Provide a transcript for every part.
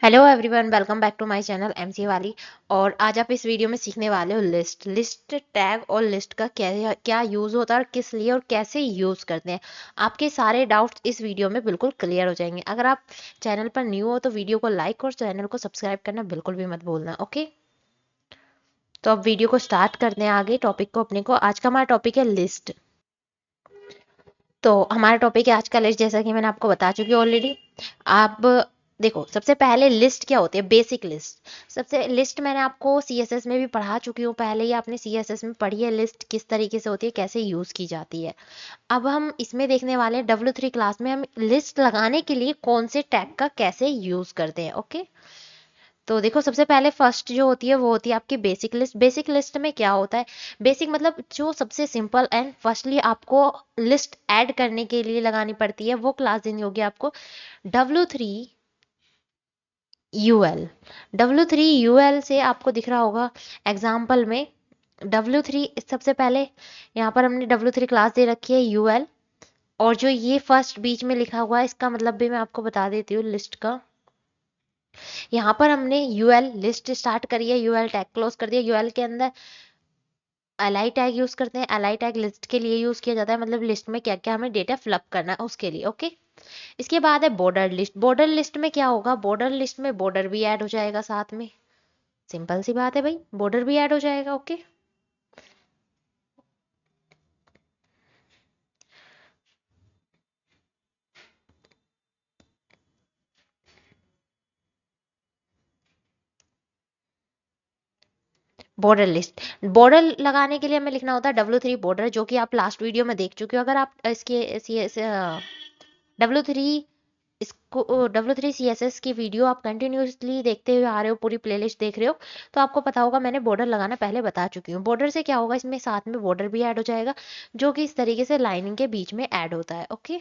Hello everyone, welcome back to my channel MC वाली। और आज आप इस वीडियो में सीखने वाले हो लिस्ट टैग और लिस्ट का क्या क्या यूज़ होता है और किस लिए और कैसे यूज़ करते हैं। आपके सारे डाउट्स इस वीडियो में बिल्कुल क्लियर हो जाएंगे। अगर आप चैनल पर न्यू हो तो वीडियो को लाइक और चैनल को सब्सक्राइब करना बिल्कुल भी मत भूलना। ओके, तो अब वीडियो को स्टार्ट करते हैं। आगे टॉपिक को अपने को, आज का हमारा टॉपिक है लिस्ट। तो हमारा टॉपिक है आज का लिस्ट, जैसा कि मैंने आपको बता चुकी हूँ ऑलरेडी। आप देखो, सबसे पहले लिस्ट क्या होती है, बेसिक लिस्ट। सबसे लिस्ट मैंने आपको सीएसएस में भी पढ़ा चुकी हूँ, पहले ही आपने सीएसएस में पढ़ी है लिस्ट किस तरीके से होती है, कैसे यूज की जाती है। अब हम इसमें देखने वाले हैं W3 क्लास में हम लिस्ट लगाने के लिए कौन से टैग का कैसे यूज करते हैं। ओके, तो देखो, सबसे पहले फर्स्ट जो होती है वो होती है आपकी बेसिक लिस्ट। बेसिक लिस्ट में क्या होता है, बेसिक मतलब जो सबसे सिंपल एंड फर्स्टली आपको लिस्ट ऐड करने के लिए लगानी पड़ती है, वो क्लास देनी होगी आपको W3 UL। W3 UL से आपको दिख रहा होगा एग्जाम्पल में W3। सबसे पहले यहाँ पर हमने W3 क्लास दे रखी है UL, और जो ये फर्स्ट बीच में लिखा हुआ है इसका मतलब भी मैं आपको बता देती हूँ लिस्ट का। यहाँ पर हमने यूएल लिस्ट स्टार्ट करी है, यूएल टैग क्लोज कर दिया। यूएल के अंदर एलआई टैग यूज करते हैं। एलआई टैग लिस्ट के लिए यूज किया जाता है, मतलब लिस्ट में क्या क्या हमें डेटा फिलअप करना है उसके लिए। ओके, इसके बाद है बॉर्डर लिस्ट। बॉर्डर लिस्ट में क्या होगा, बॉर्डर लिस्ट में बॉर्डर भी ऐड हो जाएगा साथ में। सिंपल सी बात है भाई, बॉर्डर भी ऐड हो जाएगा। Okay, border list. बॉर्डर लगाने के लिए हमें लिखना होता है W3 बॉर्डर, जो कि आप लास्ट वीडियो में देख चुके हो। अगर आप इसके W3 इसको W3 CSS की वीडियो आप कंटिन्यूसली देखते हुए आ रहे हो, पूरी प्लेलिस्ट देख रहे हो, तो आपको पता होगा मैंने बॉर्डर लगाना पहले बता चुकी हूँ। बॉर्डर से क्या होगा, इसमें साथ में बॉर्डर भी ऐड हो जाएगा, जो कि इस तरीके से लाइनिंग के बीच में ऐड होता है। ओके,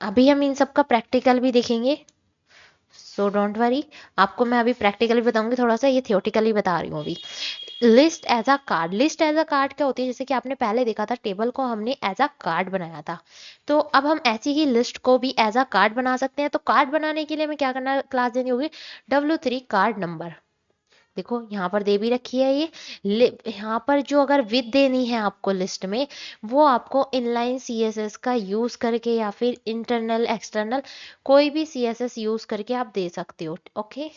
अभी हम इन सब का प्रैक्टिकल भी देखेंगे, सो डोंट वरी। आपको मैं अभी प्रैक्टिकली बताऊंगी, थोड़ा सा ये थियोटिकली बता रही हूँ अभी। List as a card. List as a card क्या होती है, जैसे कि आपने पहले देखा था टेबल को हमने एज अ कार्ड बनाया था, तो अब हम ऐसी ही लिस्ट को भी एज अ कार्ड बना सकते हैं। तो कार्ड बनाने के लिए हमें क्या करना, क्लास देनी होगी W3 कार्ड नंबर। देखो यहाँ पर दे भी रखी है ये। यहाँ पर जो अगर विद देनी है आपको लिस्ट में, वो आपको इनलाइन CSS का यूज करके या फिर इंटरनल एक्सटर्नल कोई भी CSS यूज करके आप दे सकते हो। ओके,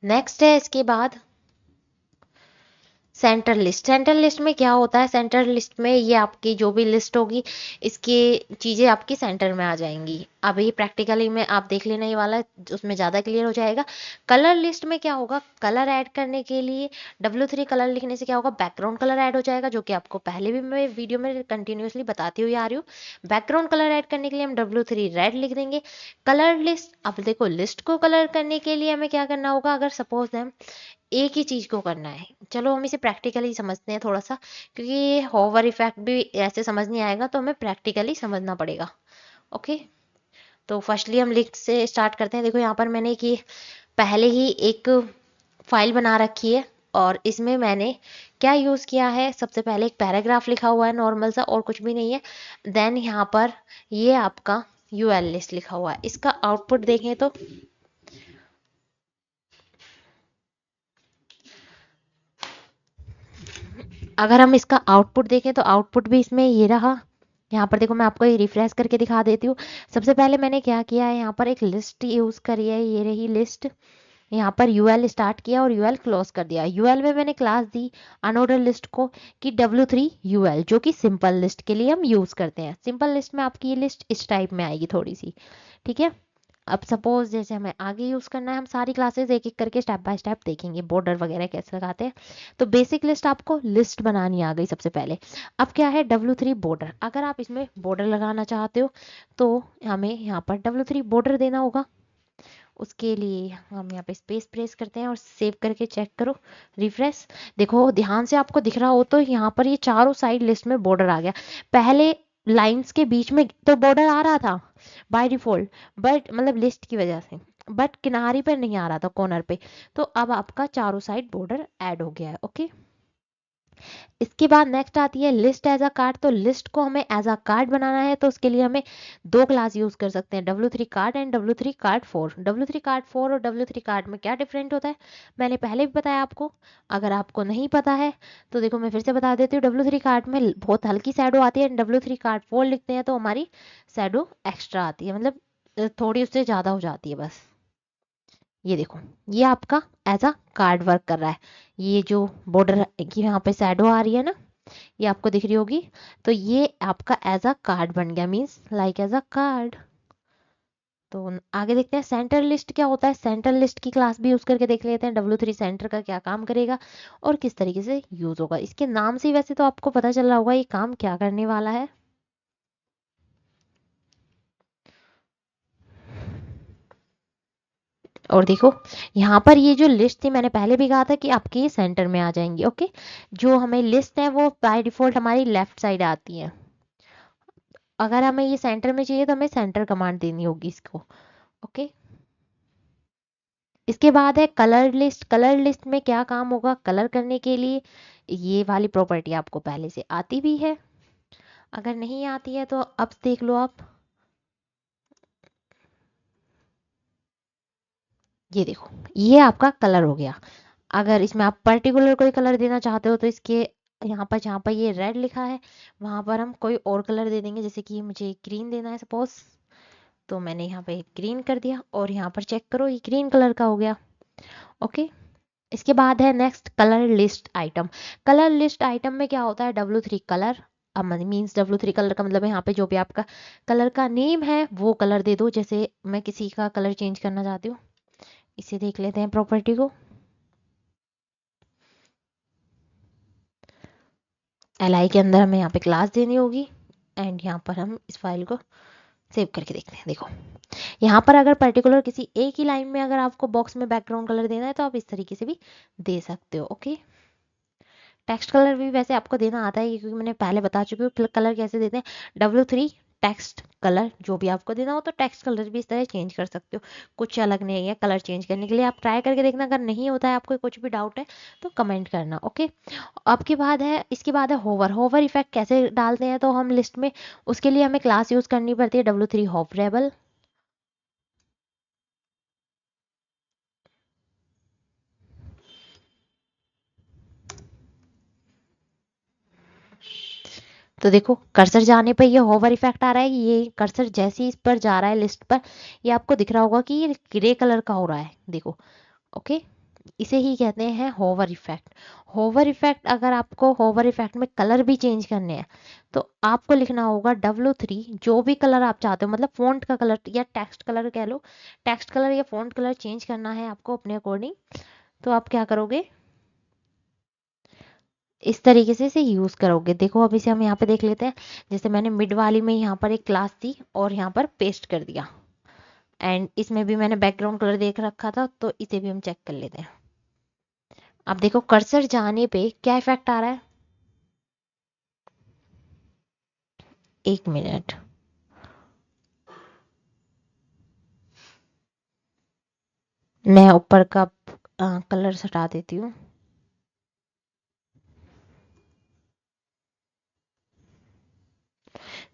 नेक्स्ट है इसके बाद सेंट्रल लिस्ट। सेंट्रल लिस्ट में क्या होता है, सेंट्रल लिस्ट में ये आपकी जो भी लिस्ट होगी, इसकी चीजें आपकी सेंटर में आ जाएंगी। अब ये प्रैक्टिकली में आप देख लेना, ये वाला उसमें ज्यादा क्लियर हो जाएगा। कलर लिस्ट में क्या होगा, कलर ऐड करने के लिए W3 कलर लिखने से क्या होगा, बैकग्राउंड कलर ऐड हो जाएगा, जो कि आपको पहले भी मैं वीडियो में कंटिन्यूसली बताती हुई आ रही हूँ। बैकग्राउंड कलर ऐड करने के लिए हम W3 रेड लिख देंगे। कलर लिस्ट, अब देखो लिस्ट को कलर करने के लिए हमें क्या करना होगा, अगर सपोज हम एक ही चीज को करना है, चलो हम इसे प्रैक्टिकली समझते हैं थोड़ा सा, क्योंकि होवर इफेक्ट भी ऐसे समझ नहीं आएगा, तो हमें प्रैक्टिकली समझना पड़ेगा। ओके, तो फर्स्टली हम लिस्ट से स्टार्ट करते हैं। देखो यहाँ पर मैंने कि पहले ही एक फाइल बना रखी है, और इसमें मैंने क्या यूज किया है, सबसे पहले एक पैराग्राफ लिखा हुआ है नॉर्मल सा, और कुछ भी नहीं है। देन यहाँ पर ये आपका यूएल लिस्ट लिखा हुआ है। इसका आउटपुट देखें तो अगर हम इसका आउटपुट देखें तो आउटपुट भी इसमें ये रहा। यहाँ पर देखो, मैं आपको ये रिफ्रेश करके दिखा देती हूँ। सबसे पहले मैंने क्या किया है, यहाँ पर एक लिस्ट यूज करी है, ये रही लिस्ट। यहाँ पर यूएल स्टार्ट किया और यूएल क्लोज कर दिया। यूएल में मैंने क्लास दी अनऑर्डर लिस्ट को कि W3 UL, जो कि सिंपल लिस्ट के लिए हम यूज करते हैं। सिंपल लिस्ट में आपकी ये लिस्ट इस टाइप में आएगी थोड़ी सी, ठीक है। अब सपोज जैसे हमें आगे यूज करना है, हम सारी क्लासेस एक एक करके स्टेप बाय स्टेप देखेंगे, बॉर्डर वगैरह कैसे लगाते हैं। तो बेसिक लिस्ट, आपको लिस्ट बनानी आ गई सबसे पहले। अब क्या है, W3 बॉर्डर। अगर आप इसमें बॉर्डर लगाना चाहते हो तो हमें यहाँ पर W3 बॉर्डर देना होगा। उसके लिए हम यहाँ पे स्पेस प्रेस करते हैं और सेव करके चेक करो, रिफ्रेश। देखो ध्यान से आपको दिख रहा हो तो यहाँ पर ये चारों साइड लिस्ट में बॉर्डर आ गया। पहले लाइंस के बीच में तो बॉर्डर आ रहा था बाय डिफॉल्ट, बट मतलब लिस्ट की वजह से, बट किनारी पर नहीं आ रहा था, कॉर्नर पे। तो अब आपका चारों साइड बॉर्डर ऐड हो गया है। ओके, इसके बाद नेक्स्ट आती है लिस्ट एज अ कार्ड। तो लिस्ट को हमें एज अ कार्ड बनाना है तो उसके लिए हमें दो क्लास यूज कर सकते हैं, W3 card and W3 card 4। W3 card 4 और W3 कार्ड में क्या डिफरेंट होता है मैंने पहले भी बताया आपको। अगर आपको नहीं पता है तो देखो मैं फिर से बता देती हूँ। W3 कार्ड में बहुत हल्की शैडो आती है, W3 कार्ड 4 लिखते हैं तो हमारी शैडो एक्स्ट्रा आती है, मतलब थोड़ी उससे ज़्यादा हो जाती है बस। ये देखो, ये आपका एज अ कार्ड वर्क कर रहा है। ये जो बॉर्डर की यहाँ पे शैडो आ रही है ना, ये आपको दिख रही होगी, तो ये आपका एज अ कार्ड बन गया, means like as a card. तो आगे देखते हैं सेंटर लिस्ट क्या होता है। सेंटर लिस्ट की क्लास भी यूज करके देख लेते हैं W3 सेंटर का क्या काम करेगा और किस तरीके से यूज होगा। इसके नाम से ही वैसे तो आपको पता चल रहा होगा ये काम क्या करने वाला है। और देखो यहाँ पर ये जो लिस्ट थी मैंने पहले भी कहा था कि आपके ये सेंटर में आ जाएंगी। ओके, जो हमें लिस्ट है वो बाय डिफॉल्ट हमारी लेफ्ट साइड आती है। अगर हमें ये सेंटर में चाहिए तो हमें सेंटर कमांड देनी होगी इसको। ओके, इसके बाद है कलर लिस्ट। कलर लिस्ट में क्या काम होगा कलर करने के लिए, ये वाली प्रॉपर्टी आपको पहले से आती भी है। अगर नहीं आती है तो अब देख लो आप, ये देखो ये आपका कलर हो गया। अगर इसमें आप पर्टिकुलर कोई कलर देना चाहते हो तो इसके यहाँ पर जहाँ पर ये रेड लिखा है वहां पर हम कोई और कलर दे देंगे, जैसे कि मुझे ग्रीन देना है सपोज, तो मैंने यहाँ पे ग्रीन कर दिया और यहाँ पर चेक करो ये ग्रीन कलर का हो गया। ओके, इसके बाद है next colour list item. Colour list item में क्या होता है W3 कलर, अब मीन्स W3 कलर का मतलब है यहाँ पे जो भी आपका कलर का नेम है वो कलर दे दो। जैसे मैं किसी का कलर चेंज करना चाहती हूँ, इसे देख लेते हैं प्रॉपर्टी को। LI के अंदर हमें यहाँ पे क्लास देनी होगी एंड यहाँ पर हम इस फाइल को सेव करके देखते हैं। देखो यहाँ पर अगर पर्टिकुलर किसी एक ही लाइन में अगर आपको बॉक्स में बैकग्राउंड कलर देना है तो आप इस तरीके से भी दे सकते हो। ओके, टेक्स्ट कलर भी वैसे आपको देना आता है क्योंकि मैंने पहले बता चुकी हूँ कलर कैसे देते हैं। W3 टेक्स्ट कलर जो भी आपको देना हो तो टेक्स्ट कलर भी इस तरह चेंज कर सकते हो, कुछ अलग नहीं है कलर चेंज करने के लिए। आप ट्राई करके देखना, अगर नहीं होता है आपको कुछ भी डाउट है तो कमेंट करना। ओके, अब के बाद है इसके बाद है होवर। होवर इफेक्ट कैसे डालते हैं तो हम लिस्ट में उसके लिए हमें क्लास यूज करनी पड़ती है W3 होवरेबल। तो देखो कर्सर जाने पर ये होवर इफेक्ट आ रहा है, ये कर्सर जैसे ही इस पर जा रहा है लिस्ट पर ये आपको दिख रहा होगा कि ये ग्रे कलर का हो रहा है, देखो। ओके, इसे ही कहते हैं होवर इफेक्ट। होवर इफेक्ट, अगर आपको होवर इफेक्ट में कलर भी चेंज करने हैं तो आपको लिखना होगा W3 जो भी कलर आप चाहते हो, मतलब फॉन्ट का कलर या टेक्स्ट कलर कह लो, टेक्स्ट कलर या फॉन्ट कलर चेंज करना है आपको अपने अकॉर्डिंग, तो आप क्या करोगे इस तरीके से इसे यूज करोगे। देखो अब इसे हम यहाँ पे देख लेते हैं। जैसे मैंने मिड वाली में यहाँ पर एक क्लास थी और यहाँ पर पेस्ट कर दिया एंड इसमें भी मैंने बैकग्राउंड कलर देख रखा था तो इसे भी हम चेक कर लेते हैं। अब देखो कर्सर जाने पे क्या इफेक्ट आ रहा है, एक मिनट, मैं ऊपर का कलर हटा देती हूँ।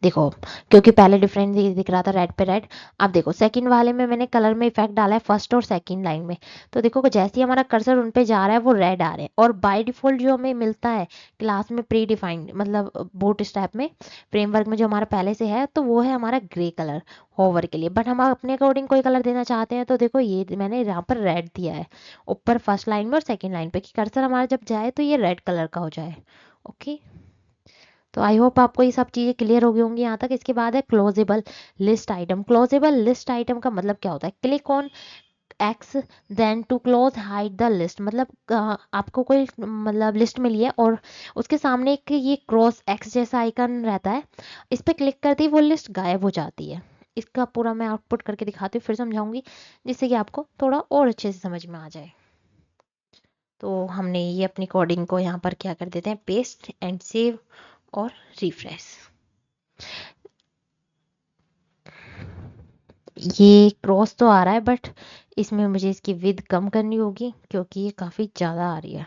देखो क्योंकि पहले डिफरेंट दिख रहा था रेड पे रेड, अब देखो सेकंड वाले में मैंने कलर में इफेक्ट डाला है फर्स्ट और सेकंड लाइन में, तो देखो जैसे ही हमारा कर्सर उन पे जा रहा है वो रेड आ रहे हैं। और बाय डिफॉल्ट जो हमें मिलता है क्लास में प्री डिफाइंड मतलब बूट स्ट्रैप में फ्रेमवर्क में जो हमारा पहले से है तो वो है हमारा ग्रे कलर होवर के लिए। बट हम अपने अकॉर्डिंग कोई कलर देना चाहते हैं तो देखो ये मैंने यहाँ पर रेड दिया है ऊपर फर्स्ट लाइन में और सेकेंड लाइन पे कि कर्सर हमारा जब जाए तो ये रेड कलर का हो जाए। ओके, तो आई होप आपको ये सब चीज़ें क्लियर हो गई होंगी यहाँ तक। इसके बाद है closable list item. Closable list item का मतलब क्या होता है, click on X then to close hide the list, मतलब आपको कोई मतलब लिस्ट मिली है और उसके सामने एक ये क्रॉस एक्स जैसा आइकन रहता है, इस पर क्लिक करते ही वो लिस्ट गायब हो जाती है। इसका पूरा मैं आउटपुट करके दिखाती हूँ फिर समझाऊंगी जिससे कि आपको थोड़ा और अच्छे से समझ में आ जाए। तो हमने ये अपनी कोडिंग को यहाँ पर क्या कर देते हैं पेस्ट एंड सेव और रिफ्रेश। ये क्रॉस तो आ रहा है बट इसमें मुझे इसकी विड्थ कम करनी होगी क्योंकि ये काफ़ी ज़्यादा आ रही है।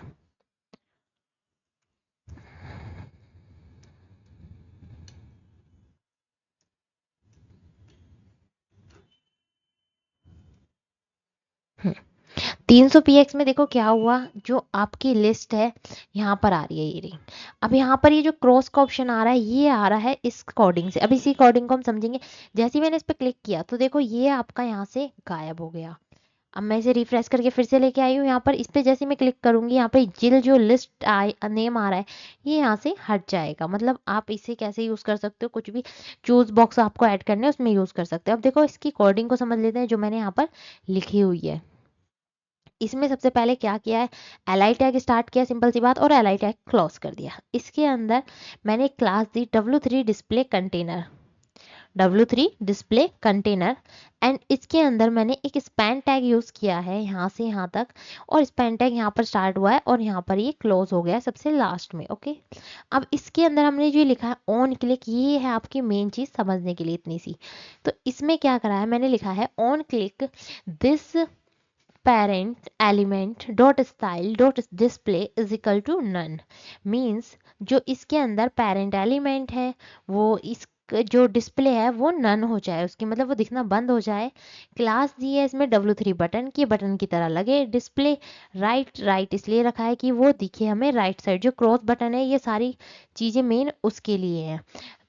300px में देखो क्या हुआ, जो आपकी लिस्ट है यहाँ पर आ रही है ये रही। अब यहाँ पर ये जो क्रॉस का ऑप्शन आ रहा है ये आ रहा है इस कोडिंग से। अब इसी कोडिंग को हम समझेंगे। जैसे ही मैंने इस पर क्लिक किया तो देखो ये आपका यहाँ से गायब हो गया। अब मैं इसे रिफ्रेश करके फिर से लेके आई हूँ यहाँ पर। इस पे जैसे मैं क्लिक करूंगी यहाँ पे जिल जो लिस्ट नेम आ रहा है ये यहाँ से हट जाएगा। मतलब आप इसे कैसे यूज कर सकते हो, कुछ भी चूज बॉक्स आपको ऐड करने है उसमें यूज कर सकते हो। अब देखो इसकी कोडिंग को समझ लेते हैं जो मैंने यहाँ पर लिखी हुई है। इसमें सबसे पहले क्या किया है, एल टैग स्टार्ट किया, सिंपल सी बात, और एल टैग क्लोज कर दिया। इसके अंदर मैंने एक class the W3 display container, W3 display container, and इसके अंदर मैंने एक स्पैन टैग यूज किया है यहाँ से यहाँ तक, और स्पैन टैग यहाँ पर स्टार्ट हुआ है और यहाँ पर ये क्लोज हो गया है सबसे लास्ट में। ओके, अब इसके अंदर हमने जो लिखा है ऑन क्लिक, ये है आपकी मेन चीज समझने के लिए इतनी सी। तो इसमें क्या करा है, मैंने लिखा है on click this parent element dot style dot display is equal to none। Means जो इसके अंदर पेरेंट एलिमेंट है वो इस जो डिस्प्ले है वो नन हो जाए, उसकी मतलब वो दिखना बंद हो जाए। क्लास दी है इसमें W3 बटन की, बटन की तरह लगे। डिस्प्ले राइट राइट इसलिए रखा है कि वो दिखे हमें राइट साइड। जो क्रॉस बटन है ये सारी चीजें मेन उसके लिए है,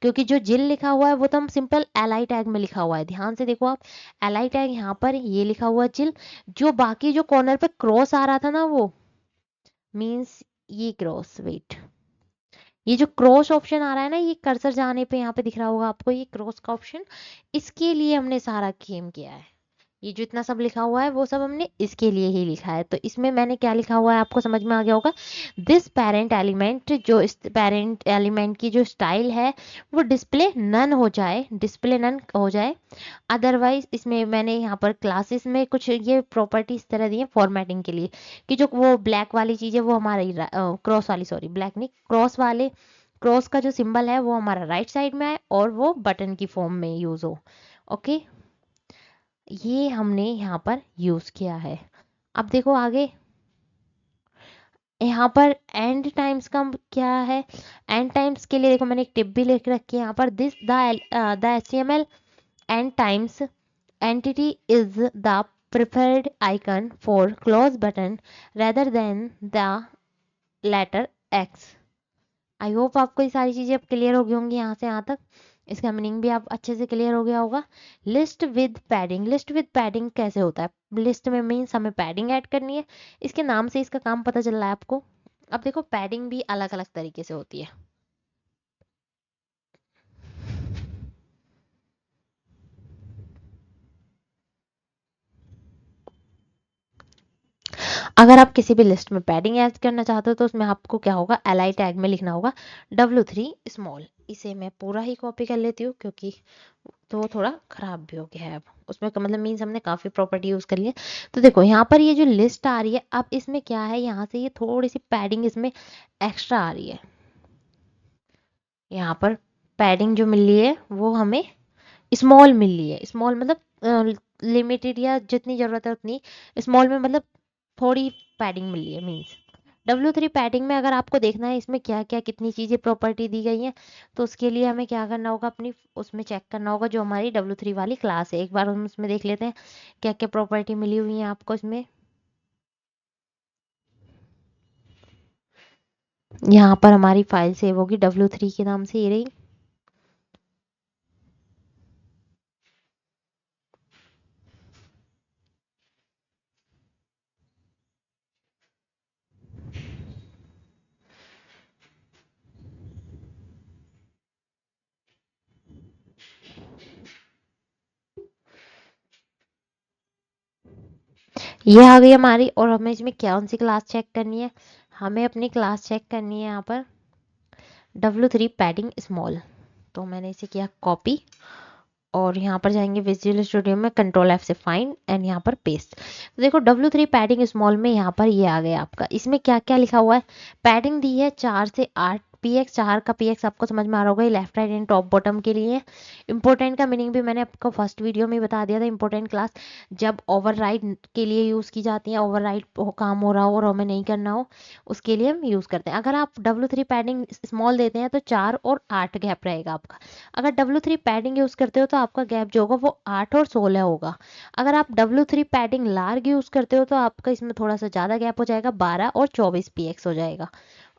क्योंकि जो जिल लिखा हुआ है वो तो हम सिंपल एल टैग में लिखा हुआ है। ध्यान से देखो आप, एल टैग यहाँ पर ये लिखा हुआ जिल, जो बाकी जो कॉर्नर पे क्रॉस आ रहा था ना वो मीन्स ये क्रॉस, वेट, ये जो क्रॉस ऑप्शन आ रहा है ना, ये कर्सर जाने पे यहाँ पे दिख रहा होगा आपको, ये क्रॉस का ऑप्शन, इसके लिए हमने सारा गेम किया है। ये जो इतना सब लिखा हुआ है वो सब हमने इसके लिए ही लिखा है। तो इसमें मैंने क्या लिखा हुआ है आपको समझ में आ गया होगा। दिस पेरेंट एलिमेंट, जो इस पेरेंट एलिमेंट की जो स्टाइल है वो डिस्प्ले नन हो जाए, डिस्प्ले नन हो जाए। अदरवाइज इसमें मैंने यहाँ पर क्लासेस में कुछ ये प्रॉपर्टी इस तरह दी है फॉर्मेटिंग के लिए, कि जो वो ब्लैक वाली चीज़ है वो हमारी क्रॉस वाली, सॉरी ब्लैक नहीं, क्रॉस वाले, क्रॉस का जो सिंबल है वो हमारा राइट साइड में आए और वो बटन की फॉर्म में यूज हो। ओके, ये हमने यहाँ पर यूज किया है। अब देखो आगे, यहाँ पर एंड टाइम्स का क्या है। एंड टाइम्स के लिए देखो मैंने एक टिप भी लिख रखी है यहाँ पर, this the HTML and times entity is the preferred icon for close button rather than the letter X। I hope आपको ये सारी चीज़ें अब क्लियर हो गई होंगी यहाँ से यहाँ तक। इसका मीनिंग भी आप अच्छे से क्लियर हो गया होगा। List with padding, list with padding कैसे होता है, लिस्ट में मीन्स हमें पैडिंग ऐड करनी है। इसके नाम से इसका काम पता चल रहा है आपको। अब देखो पैडिंग भी अलग अलग तरीके से होती है। अगर आप किसी भी लिस्ट में पैडिंग ऐड करना चाहते हो तो उसमें आपको क्या होगा, एल टैग में लिखना होगा W3 स्मॉल। इसे मैं पूरा ही कॉपी कर लेती हूँ क्योंकि तो वो थोड़ा खराब भी हो गया है। अब उसमें का मतलब मीन्स हमने काफ़ी प्रॉपर्टी यूज़ कर ली है। तो देखो यहाँ पर ये जो लिस्ट आ रही है, अब इसमें क्या है, यहाँ से ये थोड़ी सी पैडिंग इसमें एक्स्ट्रा आ रही है। यहाँ पर पैडिंग जो मिल रही है वो हमें स्मॉल मिल रही है। स्मॉल मतलब लिमिटेड या जितनी ज़रूरत है उतनी। स्मॉल में मतलब थोड़ी पैडिंग मिल रही है मीन्स। W3 पैडिंग में अगर आपको देखना है इसमें क्या क्या कितनी चीज़ें प्रॉपर्टी दी गई हैं, तो उसके लिए हमें क्या करना होगा, अपनी उसमें चेक करना होगा जो हमारी W3 वाली क्लास है। एक बार हम उसमें देख लेते हैं क्या क्या प्रॉपर्टी मिली हुई है आपको इसमें। यहाँ पर हमारी फाइल सेव होगी W3 के नाम से, ये रही। ये आ गई हमारी, और हमें इसमें कौन सी क्लास चेक करनी है, हमें अपनी क्लास चेक करनी है यहाँ पर W3 पैडिंग स्मॉल। तो मैंने इसे किया कॉपी, और यहाँ पर जाएंगे विजुअल स्टूडियो में, कंट्रोल F से फाइंड एंड यहाँ पर पेस्ट। तो देखो W3 पैडिंग स्मॉल में यहाँ पर ये आ गया आपका। इसमें क्या क्या लिखा हुआ है, पैडिंग दी है 4 से 8 पीएक्स, 4 का पीएक्स आपको समझ में आ रहा होगा, ये left right and top bottom के लिए है। इंपॉर्टेंट का मीनिंग भी मैंने आपको फर्स्ट वीडियो में बता दिया था। इंपॉर्टेंट क्लास जब ओवरराइड के लिए यूज़ की जाती है, ओवरराइड काम हो रहा हो और हमें नहीं करना हो, उसके लिए हम यूज़ करते हैं। अगर आप W3 पैडिंग स्मॉल देते हैं तो 4 और 8 गैप रहेगा आपका। अगर W3 पैडिंग यूज़ करते हो तो आपका गैप जो होगा वो 8 और 16 होगा। अगर आप W3 पैडिंग लार्ज यूज़ करते हो तो आपका इसमें थोड़ा सा ज़्यादा गैप हो जाएगा, 12 और 24 पीएक्स हो जाएगा।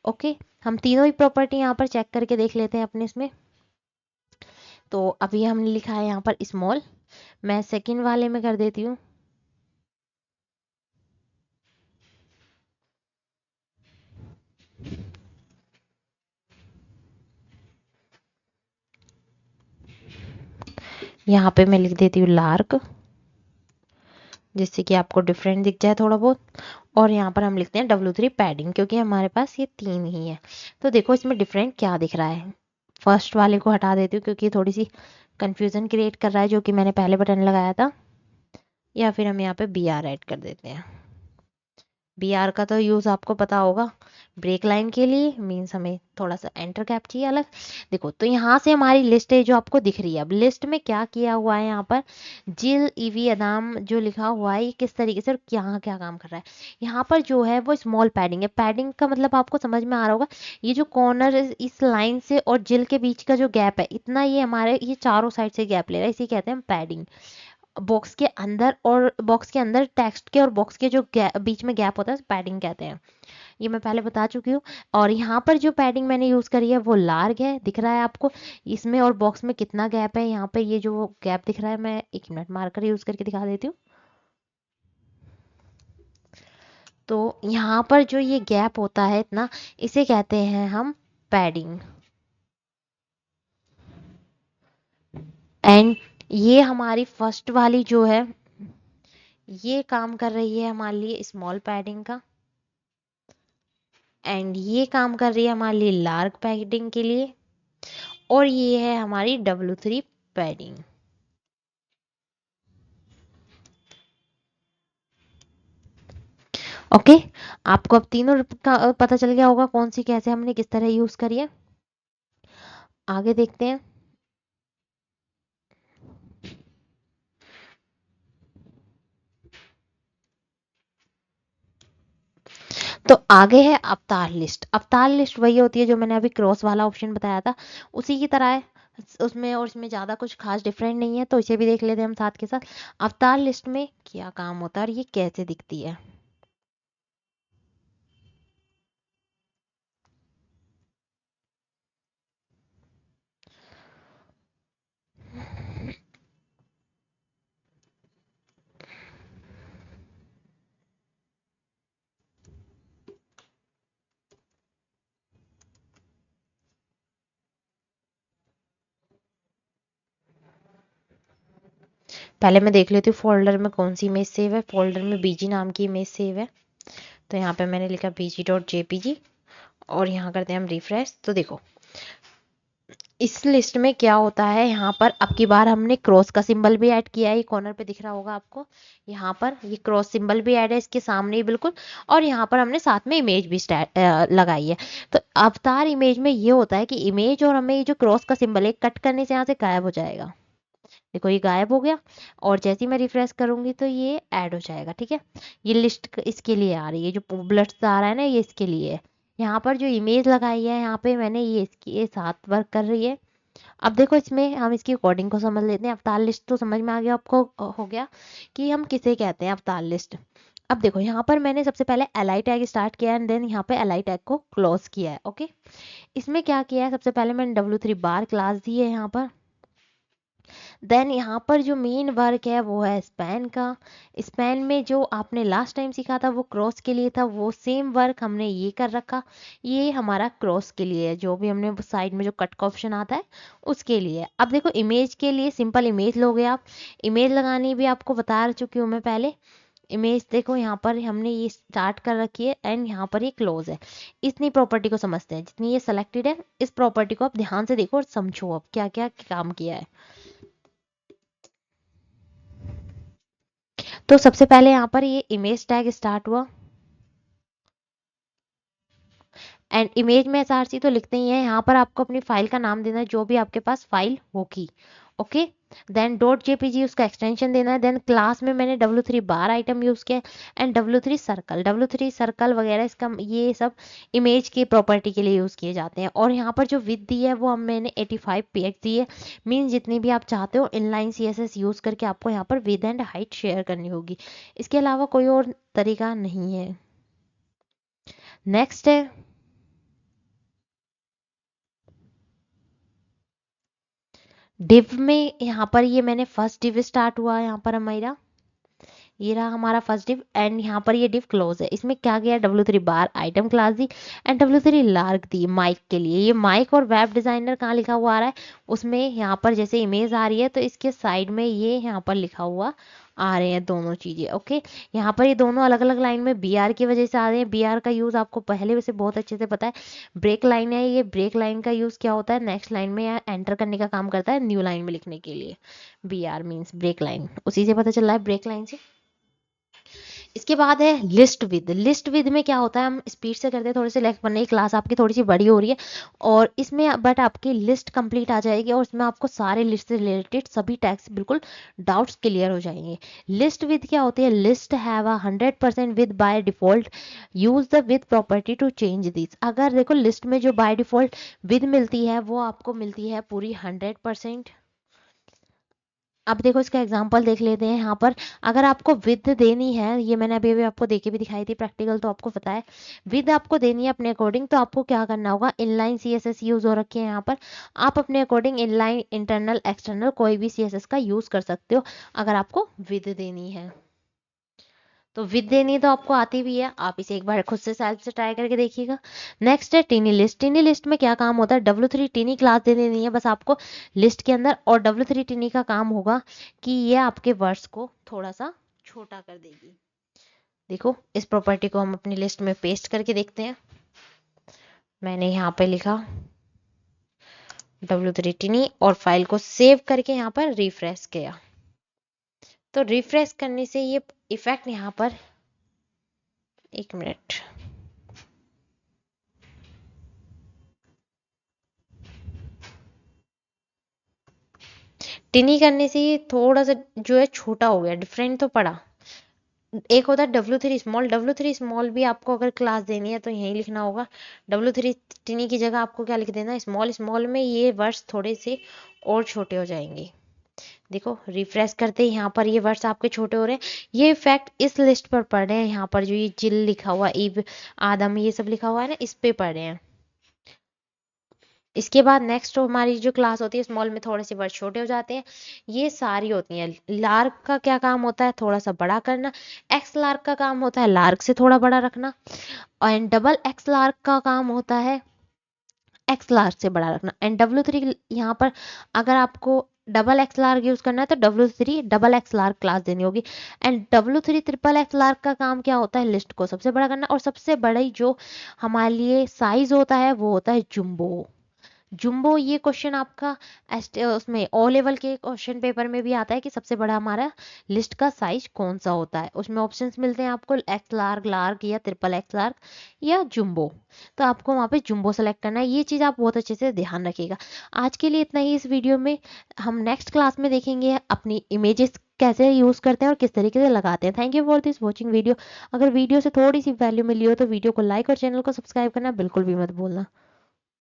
ओके, हम तीनों ही प्रॉपर्टी यहाँ पर चेक करके देख लेते हैं अपने इसमें। तो अभी हमने लिखा है यहाँ पर स्मॉल, मैं सेकंड वाले में कर देती हूँ। यहाँ पे मैं लिख देती हूँ लार्क, जिससे कि आपको डिफरेंट दिख जाए थोड़ा बहुत। और यहाँ पर हम लिखते हैं W3 पैडिंग, क्योंकि हमारे पास ये 3 ही है। तो देखो इसमें डिफरेंट क्या दिख रहा है। फर्स्ट वाले को हटा देती हूँ क्योंकि थोड़ी सी कंफ्यूजन क्रिएट कर रहा है, जो कि मैंने पहले बटन लगाया था। या फिर हम यहाँ पे BR ऐड कर देते हैं। BR का तो यूज़ आपको पता होगा, ब्रेक लाइन के लिए मीन्स हमें थोड़ा सा एंटर कैप चाहिए अलग। देखो तो यहाँ से हमारी लिस्ट है जो आपको दिख रही है। अब लिस्ट में क्या किया हुआ है, यहाँ पर जिल ईवी अदाम जो लिखा हुआ है, ये किस तरीके से और क्या क्या काम कर रहा है। यहाँ पर जो है वो स्मॉल पैडिंग है। पैडिंग का मतलब आपको समझ में आ रहा होगा, ये जो कॉर्नर इस लाइन से और जिल के बीच का जो गैप है इतना, ये हमारे ये चारों साइड से गैप ले रहा है, इसे कहते हैं पैडिंग। बॉक्स के अंदर और बॉक्स के अंदर टेक्स्ट के और बॉक्स के जो बीच में गैप होता है पैडिंग कहते हैं। ये मैं पहले बता चुकी हूँ। और यहाँ पर जो पैडिंग मैंने यूज़ करी है वो लार्ज है, दिख रहा है आपको इसमें, और बॉक्स में कितना गैप है। यहाँ पे ये जो गैप दिख रहा है, मैं 1 मिनट मार्कर यूज़ करके दिखा देती हूँ। तो यहाँ पर जो ये गैप होता है इतना, इसे कहते हैं हम पैडिंग। एंड ये हमारी फर्स्ट वाली जो है ये काम कर रही है हमारे लिए स्मॉल पैडिंग का, एंड ये काम कर रही है हमारे लिए लार्ज पैडिंग के लिए, और ये है हमारी W3 पैडिंग। ओके, आपको अब तीनों का पता चल गया होगा कौन सी कैसे हमने किस तरह यूज करी है। आगे देखते हैं। तो आगे है अवतार लिस्ट। अवतार लिस्ट वही होती है जो मैंने अभी क्रॉस वाला ऑप्शन बताया था, उसी की तरह है उसमें, और इसमें ज़्यादा कुछ खास डिफरेंट नहीं है। तो इसे भी देख लेते हैं हम साथ के साथ। अवतार लिस्ट में क्या काम होता है और ये कैसे दिखती है। पहले मैं देख लेती हूँ फोल्डर में कौन सी इमेज सेव है। फोल्डर में बीजी नाम की इमेज सेव है, तो यहाँ पे मैंने लिखा bg.jpg, और यहाँ करते हैं हम रिफ्रेश। तो देखो इस लिस्ट में क्या होता है, यहाँ पर अब की बार हमने क्रॉस का सिंबल भी ऐड किया है, ये कॉर्नर पे दिख रहा होगा आपको। यहाँ पर ये क्रॉस सिंबल भी ऐड है इसके सामने ही बिल्कुल, और यहाँ पर हमने साथ में इमेज भी लगाई है। तो अवतार इमेज में ये होता है कि इमेज और हमें ये जो क्रॉस का सिंबल है कट करने से यहाँ से गायब हो जाएगा। देखो ये गायब हो गया, और जैसे ही मैं रिफ्रेश करूंगी तो ये ऐड हो जाएगा। ठीक है, ये लिस्ट इसके लिए आ रही है, जो बुलेट्स आ रहा है ना ये इसके लिए है। यहाँ पर जो इमेज लगाई है यहाँ पे मैंने, ये इसकी ये साथ वर्क कर रही है। अब देखो इसमें हम इसकी कोडिंग को समझ लेते हैं। अवतार लिस्ट तो समझ में आ गया आपको, हो गया कि हम किसे कहते हैं अवतार लिस्ट। अब देखो यहाँ पर मैंने सबसे पहले एलाई टैग स्टार्ट किया एंड देन यहाँ पे एलाई टैग को क्लोज किया है। ओके, इसमें क्या किया है, सबसे पहले मैंने W3 बार क्लास दी है यहाँ पर। देन यहाँ पर जो मेन वर्क है वो है स्पैन का। स्पैन में जो आपने लास्ट टाइम सीखा था वो क्रॉस के लिए था, वो सेम वर्क हमने ये कर रखा। ये हमारा क्रॉस के लिए है, जो भी हमने साइड में जो कट का ऑप्शन आता है उसके लिए। अब देखो इमेज के लिए सिंपल इमेज लोगे आप, इमेज लगानी भी आपको बता चुकी हूँ मैं पहले। इमेज देखो यहाँ पर हमने ये स्टार्ट कर रखी है एंड यहाँ पर ये क्लोज है। इतनी प्रॉपर्टी को समझते हैं, जितनी ये सेलेक्टेड है इस प्रॉपर्टी को आप ध्यान से देखो और समझो अब क्या क्या काम किया है। तो सबसे पहले यहाँ पर ये इमेज टैग स्टार्ट हुआ, एंड इमेज में src तो लिखते ही है, यहाँ पर आपको अपनी फाइल का नाम देना है जो भी आपके पास फाइल होगी। ओके, देन डॉट जेपीजी उसका एक्सटेंशन देना है। देन क्लास में मैंने W3 बार आइटम यूज किया एंड W3 सर्कल वगैरह, इसका ये सब इमेज की प्रॉपर्टी के लिए यूज किए जाते हैं। और यहाँ पर जो विथ दी है वो हम मैंने 85 px दी है, मीन जितनी भी आप चाहते हो इनलाइन CSS यूज करके आपको यहाँ पर विथ एंड हाइट शेयर करनी होगी। इसके अलावा कोई और तरीका नहीं है। नेक्स्ट है डिव में, यहाँ पर ये मैंने फर्स्ट डिव स्टार्ट हुआ यहाँ पर हमारा, ये रहा हमारा फर्स्ट डिव एंड यहाँ पर ये डिव क्लोज है। इसमें क्या गया, W3 बार आइटम क्लास दी एंड W3 लार्ग दी माइक के लिए। ये माइक और वेब डिजाइनर कहाँ लिखा हुआ आ रहा है, उसमें यहाँ पर जैसे इमेज आ रही है तो इसके साइड में ये यहाँ पर लिखा हुआ आ रहे हैं दोनों चीजें। ओके, यहाँ पर ये दोनों अलग अलग लाइन में BR की वजह से आ रहे हैं। BR का यूज आपको पहले से बहुत अच्छे से पता है। ब्रेक लाइन है, ये ब्रेक लाइन का यूज क्या होता है, नेक्स्ट लाइन में या एंटर करने का काम करता है, न्यू लाइन में लिखने के लिए। BR मीन्स ब्रेक लाइन, उसी से पता चल रहा है, ब्रेक लाइन से। इसके बाद है लिस्ट विद। लिस्ट विद में क्या होता है, हम स्पीड से करते हैं थोड़े से, लेफ्ट बनने की क्लास आपकी थोड़ी सी बड़ी हो रही है और इसमें बट आपकी लिस्ट कंप्लीट आ जाएगी और इसमें आपको सारे लिस्ट से रिलेटेड सभी टैग्स बिल्कुल डाउट्स क्लियर हो जाएंगे। लिस्ट विद क्या होती है, list have a 100% width by default, use the width property to change this. अगर देखो लिस्ट में जो बाय डिफॉल्ट विद मिलती है वो आपको मिलती है पूरी 100%। अब देखो इसका एग्जांपल देख लेते हैं। यहाँ पर अगर आपको विद देनी है, ये मैंने अभी अभी आपको देके भी दिखाई थी प्रैक्टिकल, तो आपको पता है विद आपको देनी है अपने अकॉर्डिंग, तो आपको क्या करना होगा, इनलाइन CSS यूज हो रखी है यहाँ पर, आप अपने अकॉर्डिंग इनलाइन इंटरनल एक्सटर्नल कोई भी CSS का यूज कर सकते हो अगर आपको विद देनी है। तो विद देनी तो आपको आती भी है, आप इसे एक बार खुद से सेल्फ से ट्राई करके देखिएगा। नेक्स्ट है टिनी लिस्ट। टिनी लिस्ट में क्या काम होता है, W3 टिनी क्लास दे देनी है बस आपको लिस्ट के अंदर, और W3 टिनी का काम होगा कि ये आपके वर्ड्स को थोड़ा सा छोटा कर देगी। देखो इस प्रॉपर्टी को हम अपनी लिस्ट में पेस्ट करके देखते हैं। मैंने यहाँ पे लिखा W3 टिनी और फाइल को सेव करके यहाँ पर रिफ्रेश किया, तो रिफ्रेश करने से ये इफेक्ट यहाँ पर, एक मिनट, टिनी करने से ये थोड़ा सा जो है छोटा हो गया, डिफरेंट तो पड़ा। एक होता है W3 स्मॉल। W3 स्मॉल भी आपको अगर क्लास देनी है तो यही लिखना होगा, W3 टिनी की जगह आपको क्या लिख देना, स्मॉल। स्मॉल में ये वर्ड्स थोड़े से और छोटे हो जाएंगे। देखो रिफ्रेश करते ही यहाँ पर ये वर्ड्स आपके छोटे हो रहे हैं। ये इफेक्ट इस लिस्ट पर पड़ रहे हैं, यहाँ पर जो ये जिल लिखा हुआ, ईव, आदम, ये सब लिखा हुआ है ना, इस पे पड़ रहे हैं। इसके बाद नेक्स्ट हमारी जो क्लास होती है स्मॉल में थोड़े से वर्ड छोटे हो जाते हैं, ये सारी होती हैं। लार्क का क्या काम होता है, थोड़ा सा बड़ा करना। एक्स लार्क का काम होता है लार्क से थोड़ा बड़ा रखना, और डबल एक्स लार्क का काम होता है एक्स लार्क से बड़ा रखना। एंड W3 यहाँ पर अगर आपको डबल एक्स लार्क यूज करना है तो W3 double x lark class देनी होगी। And W3 triple x lark का काम क्या होता है, लिस्ट को सबसे बड़ा करना, और सबसे बड़ा जो हमारे लिए साइज होता है वो होता है जुम्बो। जुम्बो, ये क्वेश्चन आपका उसमें ओ लेवल के क्वेश्चन पेपर में भी आता है कि सबसे बड़ा हमारा लिस्ट का साइज कौन सा होता है। उसमें ऑप्शंस मिलते हैं आपको, एक्स लार्क, लार्क या ट्रिपल एक्स लार्क या जुम्बो, तो आपको वहाँ पे जुम्बो सेलेक्ट करना है। ये चीज़ आप बहुत अच्छे से ध्यान रखिएगा। आज के लिए इतना ही इस वीडियो में। हम नेक्स्ट क्लास में देखेंगे अपनी इमेजेस कैसे यूज करते हैं और किस तरीके से लगाते हैं। Thank you for this watching video. अगर वीडियो से थोड़ी सी वैल्यू मिली हो तो वीडियो को लाइक और चैनल को सब्सक्राइब करना बिल्कुल भी मत भूलना।